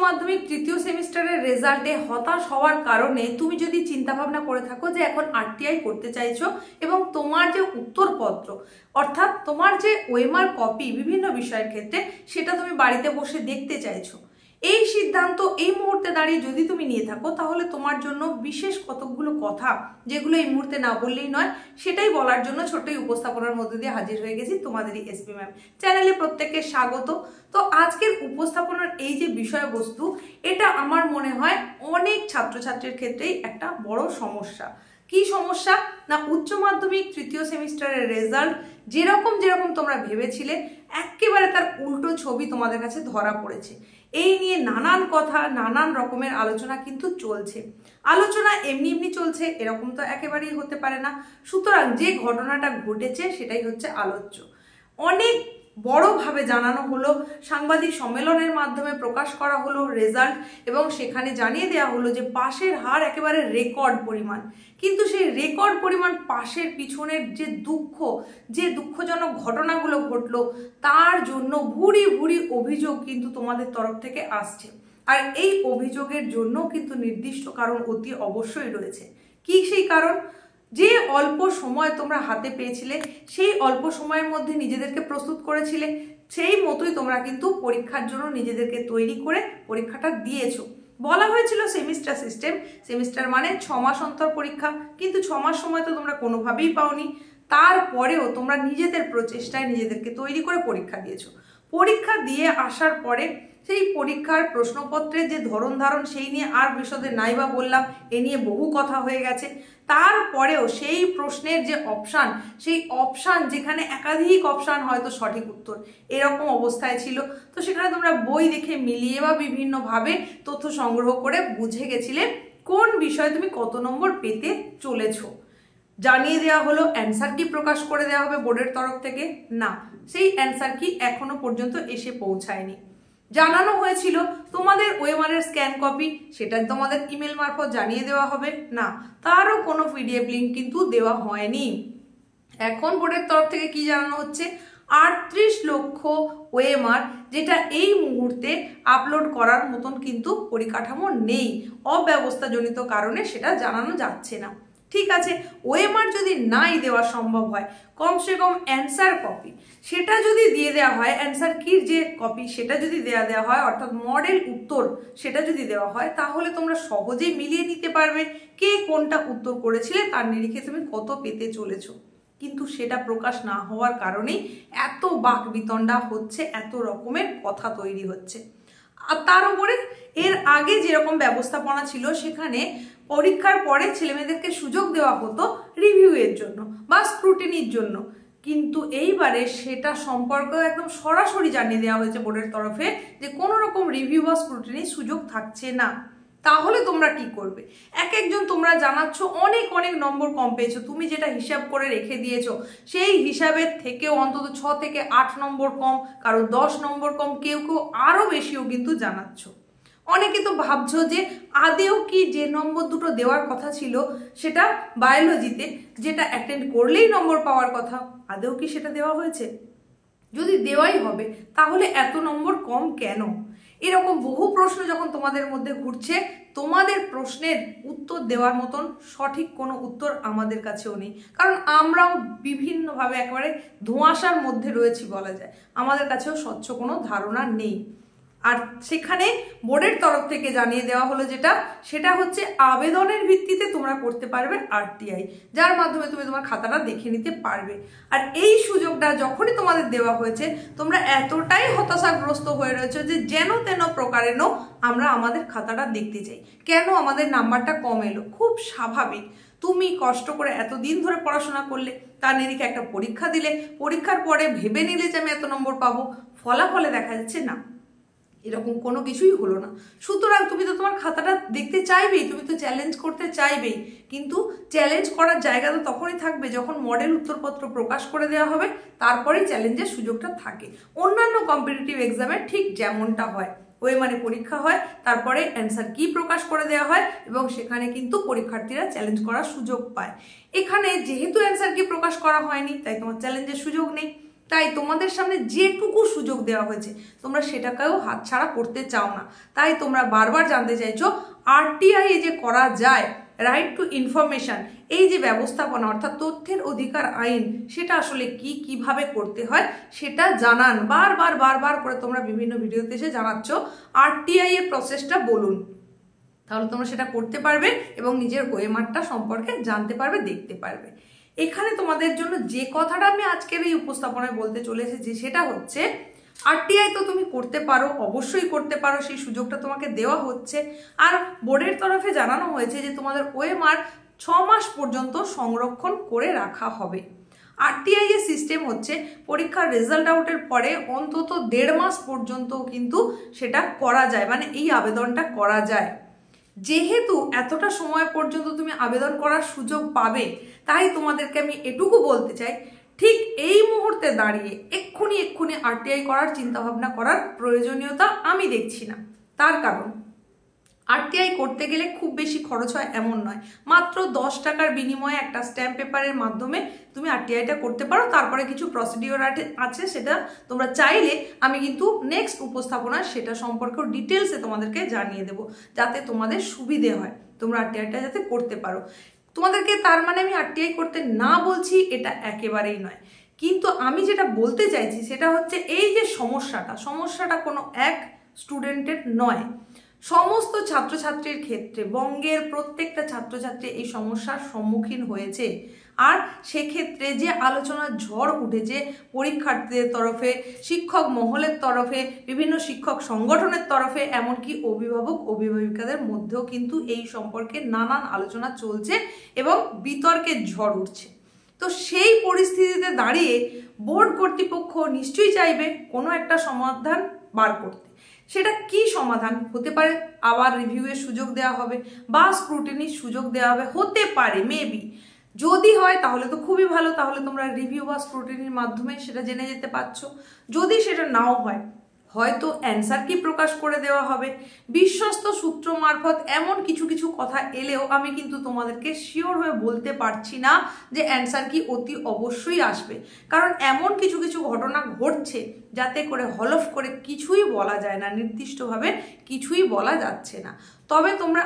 মাধ্যমিক তৃতীয় সেমিস্টারের রেজাল্টে হতাশ হওয়ার কারণে তুমি যদি চিন্তা ভাবনা করে থাকো যে এখন আরটিআই করতে চাইছো এবং তোমার যে উত্তরপত্র অর্থাৎ তোমার যে ওএমআর কপি বিভিন্ন বিষয়ের ক্ষেত্রে সেটা তুমি বাড়িতে বসে দেখতে চাইছো, এই সিদ্ধান্ত এই মুহূর্তে দাঁড়িয়ে যদি তুমি নিয়ে থাকো তাহলে তোমার জন্য বিশেষ কতকগুলো কথা যেগুলো এই মুহূর্তে না বললেই নয় সেটাই বলার জন্য ছোট্ট উপস্থাপনার মধ্যে দিয়ে হাজির হয়ে গেছি তোমাদেরই এসপি ম্যাম। চ্যানেলে প্রত্যেককে স্বাগত। তো আজকের উপস্থাপনার এই যে বিষয়বস্তু এটা আমার মনে হয় অনেক ছাত্রছাত্রীর ক্ষেত্রেই একটা বড় সমস্যা। কি সমস্যা না, উচ্চ মাধ্যমিক তৃতীয় সেমিস্টারের রেজাল্ট যেরকম তোমরা ভেবেছিলে একেবারে তার উল্টো ছবি তোমাদের কাছে ধরা পড়েছে। এই নিয়ে নানান কথা নানান রকমের আলোচনা কিন্তু চলছে। আলোচনা এমনি চলছে এরকম তো একেবারেই হতে পারে না। সুতরাং যে ঘটনাটা ঘটেছে সেটাই হচ্ছে আলোচ্য। অনেক বড়ভাবে জানানো হলো, সাংবাদিক সম্মেলনের মাধ্যমে প্রকাশ করা হলো রেজাল্ট এবং সেখানে জানিয়ে দেওয়া হলো যে পাশের হার একেবারে রেকর্ড পরিমাণ। কিন্তু সেই রেকর্ড পরিমাণ পাশের পিছনের যে দুঃখজনক ঘটনাগুলো ঘটলো তার জন্য ভুরি অভিযোগ কিন্তু তোমাদের তরফ থেকে আসছে। আর এই অভিযোগের জন্য কিন্তু নির্দিষ্ট কারণ অতি অবশ্যই রয়েছে। কি সেই কারণ? যে অল্প সময় তোমরা হাতে পেয়েছিলে সেই অল্প সময়ের মধ্যে নিজেদেরকে প্রস্তুত করেছিলে, সেই মতোই তোমরা কিন্তু পরীক্ষার জন্য নিজেদেরকে তৈরি করে পরীক্ষাটা দিয়েছো। বলা হয়েছিল সেমিস্টার সিস্টেম, সেমিস্টার মানে 6 মাস অন্তর পরীক্ষা, কিন্তু 6 মাস সময় তো তোমরা কোনোভাবেই পাওনি। তারপরেও তোমরা নিজেদের প্রচেষ্টায় নিজেদেরকে তৈরি করে পরীক্ষা দিয়েছো। পরীক্ষা দিয়ে আসার পরে সেই পরীক্ষার প্রশ্নপত্রের যে ধরন ধারণ সেই নিয়ে আর বিশদে নাই বা বললাম, এ নিয়ে বহু কথা হয়ে গেছে। তারপরেও সেই প্রশ্নের যে সেই অপশান যেখানে একাধিক অপশান হয়তো সঠিক উত্তর এরকম অবস্থায় ছিল, তো সেখানে তোমরা বই দেখে মিলিয়ে বা বিভিন্নভাবে তথ্য সংগ্রহ করে বুঝে গেছিলে কোন বিষয়ে তুমি কত নম্বর পেতে চলেছো। জানিয়ে দেওয়া হলো অ্যান্সার কি প্রকাশ করে দেওয়া হবে বোর্ডের তরফ থেকে? না, সেই অ্যান্সার কি এখনো পর্যন্ত এসে পৌঁছায়নি। জানানো হয়েছিল তোমাদের ওএমআর স্ক্যান কপি সেটা তোমাদের ইমেল মারফত জানিয়ে দেওয়া হবে, না তারও কোনো পিডিএফ লিঙ্ক কিন্তু দেওয়া হয়নি। এখন বোর্ডের তরফ থেকে কি জানানো হচ্ছে, 38 লক্ষ ওএমআর যেটা এই মুহূর্তে আপলোড করার মতন কিন্তু পরিকাঠামো নেই, অব্যবস্থাজনিত কারণে সেটা জানানো যাচ্ছে না। ঠিক আছে, ওএমআর যদি নাই দেওয়া সম্ভব হয় কমসে কম অ্যান্সার কপি সেটা যদি দিয়ে দেওয়া হয়, অ্যান্সার কির যে কপি সেটা যদি দেওয়া হয় অর্থাৎ মডেল উত্তর সেটা যদি দেওয়া হয় তাহলে তোমরা সহজেই মিলিয়ে নিতে পারবে কে কোনটা উত্তর করেছিলে তার নিরিখে তুমি কত পেতে চলেছো। কিন্তু সেটা প্রকাশ না হওয়ার কারণেই এত বাকবিতণ্ডা হচ্ছে, এত রকমের কথা তৈরি হচ্ছে। আর তার উপরে এর আগে যেরকম ব্যবস্থাপনা ছিল সেখানে পরীক্ষার পরে ছেলেমেয়েদেরকে সুযোগ দেওয়া হতো রিভিউয়ের জন্য বা স্ক্রুটিনির জন্য, কিন্তু এইবারে সেটা সম্পর্কেও একদম সরাসরি জানিয়ে দেওয়া হয়েছে বোর্ডের তরফে যে কোনো রকম রিভিউ বা স্ক্রুটিনির সুযোগ থাকছে না। তাহলে তোমরা কি করবে? একজন তোমরা জানাচ্ছ অনেক নম্বর কম পেয়েছো, তুমি যেটা হিসাব করে রেখে দিয়েছো সেই হিসাবের থেকেও অন্তত 6 থেকে 8 নম্বর কম, কারো 10 নম্বর কম, কেউ আরো বেশিও কিন্তু জানাচ্ছ। অনেকে তো ভাবছো যে আদেও কি যে নম্বর দুটো দেওয়ার কথা ছিল সেটা বায়োলজিতে যেটা অ্যাটেন্ড করলেই নম্বর পাওয়ার কথা, আদেও কি সেটা দেওয়া হয়েছে? যদি দেওয়াই হবে তাহলে এত নম্বর কম কেন? এরকম বহু প্রশ্ন যখন তোমাদের মধ্যে ঘুরছে, তোমাদের প্রশ্নের উত্তর দেওয়ার মতন সঠিক কোনো উত্তর আমাদের কাছেও নেই, কারণ আমরাও বিভিন্নভাবে একেবারে ধোঁয়াশার মধ্যে রয়েছি বলা যায়, আমাদের কাছেও স্বচ্ছ কোনো ধারণা নেই। আর সেখানে বোর্ডের তরফ থেকে জানিয়ে দেওয়া হলো সেটা হচ্ছে আবেদনের ভিত্তিতে তোমরা করতে পারবে আরটিআই, যার মাধ্যমে তুমি তোমার খাতাটা দেখে নিতে পারবে। আর এই সুযোগটা যখনই তোমাদের দেওয়া হয়েছে তোমরা এতটাই হতাশাগ্রস্ত হয়ে রয়েছে যে যেন তেন প্রকারেণ আমরা আমাদের খাতাটা দেখতে চাই, কেন আমাদের নাম্বারটা কম এলো। খুব স্বাভাবিক, তুমি কষ্ট করে এতদিন ধরে পড়াশোনা করলে, তার নিরিখে একটা পরীক্ষা দিলে, পরীক্ষার পরে ভেবে নিলে যে আমি এত নম্বর পাবো, ফলাফলে দেখা যাচ্ছে না, এরকম কোনো কিছুই হলো না। সুতরাং তুমি তো তোমার খাতাটা দেখতে চাইবেই, তুমি তো চ্যালেঞ্জ করতে চাইবেই, কিন্তু চ্যালেঞ্জ করার জায়গা তো তখনই থাকবে যখন মডেল উত্তরপত্র প্রকাশ করে দেওয়া হবে, তারপরেই চ্যালেঞ্জের সুযোগটা থাকে। অন্যান্য কম্পিটিটিভ এক্সামে ঠিক যেমনটা হয়, ওএমআর পরীক্ষা হয়, তারপরে অ্যান্সার কি প্রকাশ করে দেওয়া হয় এবং সেখানে কিন্তু পরীক্ষার্থীরা চ্যালেঞ্জ করার সুযোগ পায়। এখানে যেহেতু অ্যান্সার কি প্রকাশ করা হয়নি তাই তোমার চ্যালেঞ্জের সুযোগ নেই, তাই তোমাদের সামনে যেটুকু সুযোগ দেওয়া হয়েছে তোমরা সেটাকেও হাতছাড়া করতে চাও না। তাই তোমরা বারবার জানতে চাইছো আরটিআই যে করা যায়, রাইট টু ইনফরমেশন, এই যে ব্যবস্থাপনা অর্থাৎ তথ্যের অধিকার আইন, সেটা আসলে কি, কিভাবে করতে হয় সেটা জানান। বারবার করে তোমরা বিভিন্ন ভিডিওতে এসে জানাচ্ছ আরটিআই এর প্রসেসটা বলুন, তাহলে তোমরা সেটা করতে পারবে এবং নিজের ওএমআরটা সম্পর্কে জানতে পারবে, দেখতে পারবে। এখানে তোমাদের জন্য যে কথাটা আমি আজকের এই উপস্থাপনায় বলতে চলে এসেছি সেটা হচ্ছে আরটিআই তো তুমি করতে পারো, অবশ্যই করতে পারো, সেই সুযোগটা তোমাকে দেওয়া হচ্ছে। আর বোর্ডের তরফে জানানো হয়েছে যে তোমাদের ওএমআর 6 মাস পর্যন্ত সংরক্ষণ করে রাখা হবে। আরটিআই এর সিস্টেম হচ্ছে পরীক্ষার রেজাল্ট আউটের পরে অন্তত 1.5 মাস পর্যন্ত কিন্তু সেটা করা যায়, মানে এই আবেদনটা করা যায়। যেহেতু এতটা সময় পর্যন্ত তুমি আবেদন করার সুযোগ পাবে, তাই তোমাদেরকে আমি এটুকু বলতে চাই, ঠিক এই মুহূর্তে দাঁড়িয়ে এক্ষুনি আরটিআই করার চিন্তা ভাবনা করার প্রয়োজনীয়তা আমি দেখছি না। তার কারণ আরটিআই করতে গেলে খুব বেশি খরচ হয় এমন নয়, মাত্র 10 টাকার বিনিময়ে একটা স্ট্যাম্প পেপারের মাধ্যমে তুমি আরটিআইটা করতে পারো। তারপরে কিছু প্রসিডিওর আছে, সেটা তোমরা চাইলে আমি কিন্তু নেক্সট উপস্থাপনা সেটা সম্পর্কেও ডিটেলসে তোমাদেরকে জানিয়ে দেবো, যাতে তোমাদের সুবিধে হয়, তোমরা আরটিআইটা যাতে করতে পারো। তোমাদেরকে তার মানে আমি আরটিআই করতে না বলছি, এটা একেবারেই নয়। কিন্তু আমি যেটা বলতে চাইছি সেটা হচ্ছে এই যে সমস্যাটা কোনো এক স্টুডেন্টের নয়, সমস্ত ছাত্রছাত্রীর ক্ষেত্রে বঙ্গের প্রত্যেকটা ছাত্রছাত্রী এই সমস্যার সম্মুখীন হয়েছে। আর সেক্ষেত্রে যে আলোচনার ঝড় উঠেছে পরীক্ষার্থীদের তরফে, শিক্ষক মহলের তরফে, বিভিন্ন শিক্ষক সংগঠনের তরফে, এমনকি অভিভাবিকাদের মধ্যেও কিন্তু এই সম্পর্কে নানান আলোচনা চলছে এবং বিতর্কের ঝড় উঠছে। তো সেই পরিস্থিতিতে দাঁড়িয়ে বোর্ড কর্তৃপক্ষ নিশ্চয়ই চাইবে কোনো একটা সমাধান বার করতে। সেটা কি সমাধান হতে পারে? আবার রিভিউয়ের সুযোগ দেওয়া হবে বা স্ক্রুটিনির সুযোগ দেওয়া হবে, হতে পারে মেবি। যদি হয় তাহলে তো খুবই ভালো, তাহলে তোমরা রিভিউ বা স্ক্রুটিনির মাধ্যমে সেটা জেনে যেতে পারছো। যদি সেটা নাও হয়, হয়তো অ্যান্সার কি প্রকাশ করে দেওয়া হবে, বিশ্বস্ত সূত্র মারফত এমন কিছু কথা এলেও আমি কিন্তু তোমাদেরকে শিওর হয়ে বলতে পারছি না যে অ্যান্সার কি অতি অবশ্যই আসবে, কারণ এমন কিছু ঘটনা ঘটছে যাতে করে হলফ করে কিছুই বলা যায় না, নির্দিষ্টভাবে কিছুই বলা যাচ্ছে না। তবে তোমরা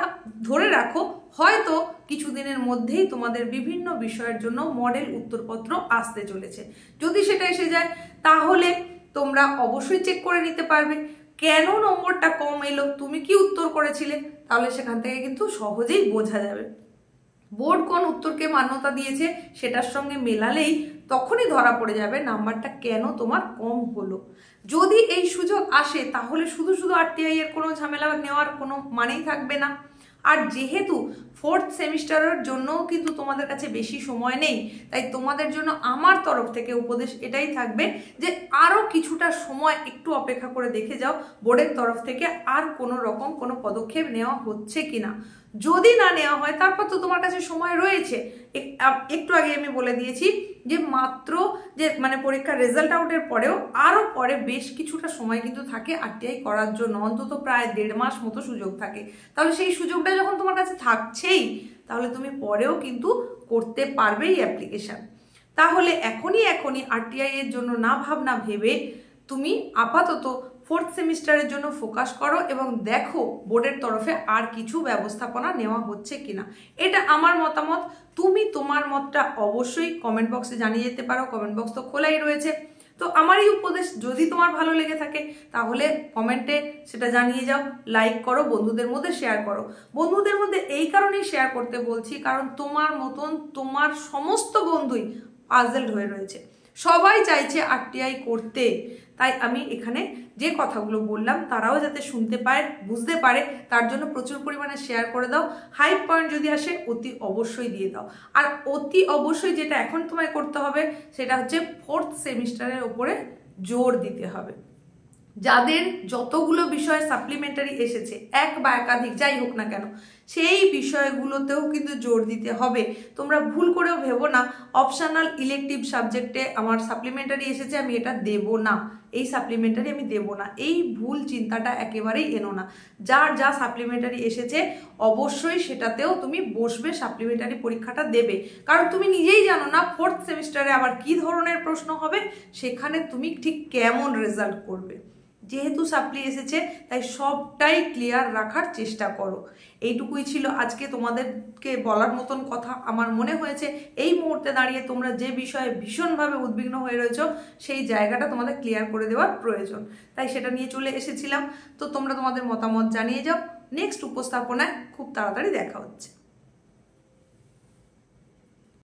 ধরে রাখো হয়তো কিছুদিনের মধ্যেই তোমাদের বিভিন্ন বিষয়ের জন্য মডেল উত্তরপত্র আসতে চলেছে। যদি সেটা এসে যায় তাহলে তোমরা অবশ্যই চেক করে নিতে পারবে কেন নম্বরটা কম এলো, তুমি কি উত্তর করেছিলে, তাহলে সেখান থেকে কিন্তু সহজেই বোঝা যাবে। বোর্ড কোন উত্তরকে মান্যতা দিয়েছে সেটার সঙ্গে মেলালেই তখনই ধরা পড়ে যাবে নাম্বারটা কেন তোমার কম হলো। যদি এই সুযোগ আসে তাহলে শুধু আরটিআই এর কোনো ঝামেলা নেওয়ার কোনো মানেই থাকবে না। আর যেহেতু 4th সেমিস্টারের জন্যও কিন্তু তোমাদের কাছে বেশি সময় নেই, তাই তোমাদের জন্য আমার তরফ থেকে উপদেশ এটাই থাকবে যে আরও কিছুটা সময় একটু অপেক্ষা করে দেখে যাও বোর্ডের তরফ থেকে আর কোনো রকম কোনো পদক্ষেপ নেওয়া হচ্ছে কিনা। যদি না নেওয়া হয় তারপর তো তোমার কাছে সময় রয়েছে। একটু আগে আমি বলে দিয়েছি যে মাত্র যে মানে পরীক্ষার রেজাল্ট আউটের পরেও আরও পরে বেশ কিছুটা সময় কিন্তু থাকে আরটিআই করার জন্য, অন্তত প্রায় 1.5 মাস মতো সুযোগ থাকে। তাহলে সেই সুযোগটা যখন তোমার কাছে থাকছেই, তাহলে তুমি পরেও কিন্তু করতে পারবে এই অ্যাপ্লিকেশন। তাহলে এখনই আরটিআই এর জন্য না ভাবনা ভেবে তুমি আপাতত 4th সেমিস্টারের জন্য ফোকাস করো এবং দেখো বোর্ডের তরফে আর কিছু ব্যবস্থাপনা নেওয়া হচ্ছে কিনা। এটা আমার মতামত, তুমি তোমার মতটা অবশ্যই কমেন্ট বক্সে জানিয়ে যেতে পারো, কমেন্ট বক্স তো খোলাই রয়েছে। তো আমার এই উপদেশ যদি তোমার ভালো লেগে থাকে তাহলে কমেন্টে সেটা জানিয়ে যাও, লাইক করো, বন্ধুদের মধ্যে শেয়ার করো। বন্ধুদের মধ্যে এই কারণেই শেয়ার করতে বলছি কারণ তোমার মতন তোমার সমস্ত বন্ধুই পাজলড হয়ে রয়েছে, সবাই চাইছে আরটিআই করতে। তাই আমি এখানে যে কথাগুলো বললাম তারাও যাতে শুনতে পায়, বুঝতে পারে, তার জন্য প্রচুর পরিমাণে শেয়ার করে দাও। হাইপ পয়েন্ট যদি আসে অতি অবশ্যই দিয়ে দাও। আর অতি অবশ্যই যেটা এখন তোমায় করতে হবে সেটা হচ্ছে 4th সেমিস্টারের ওপরে জোর দিতে হবে। যাদের যতগুলো বিষয় সাপ্লিমেন্টারি এসেছে, এক বা একাধিক যাই হোক না কেন, সেই বিষয়গুলোতেও কিন্তু জোর দিতে হবে। তোমরা ভুল করেও ভেবো না অপশনাল ইলেকটিভ সাবজেক্টে আমার সাপ্লিমেন্টারি এসেছে আমি এটা দেব না, এই সাপ্লিমেন্টারি আমি দেবো না, এই ভুল চিন্তাটা একেবারেই এনো না। যার যা সাপ্লিমেন্টারি এসেছে অবশ্যই সেটাতেও তুমি বসবে, সাপ্লিমেন্টারি পরীক্ষাটা দেবে, কারণ তুমি নিজেই জানো না 4th সেমিস্টারে আবার কি ধরনের প্রশ্ন হবে, সেখানে তুমি ঠিক কেমন রেজাল্ট করবে। যেহেতু সাপ্লি এসেছে তাই সবটাই ক্লিয়ার রাখার চেষ্টা করো। এইটুকুই ছিল আজকে তোমাদেরকে বলার মতন কথা। আমার মনে হয়েছে এই মুহূর্তে দাঁড়িয়ে তোমরা যে বিষয়ে ভীষণভাবে উদ্বিগ্ন হয়ে রয়েছো সেই জায়গাটা তোমাদের ক্লিয়ার করে দেওয়ার প্রয়োজন, তাই সেটা নিয়ে চলে এসেছিলাম। তো তোমরা তোমাদের মতামত জানিয়ে যাও। নেক্সট উপস্থাপনায় খুব তাড়াতাড়ি দেখা হচ্ছে।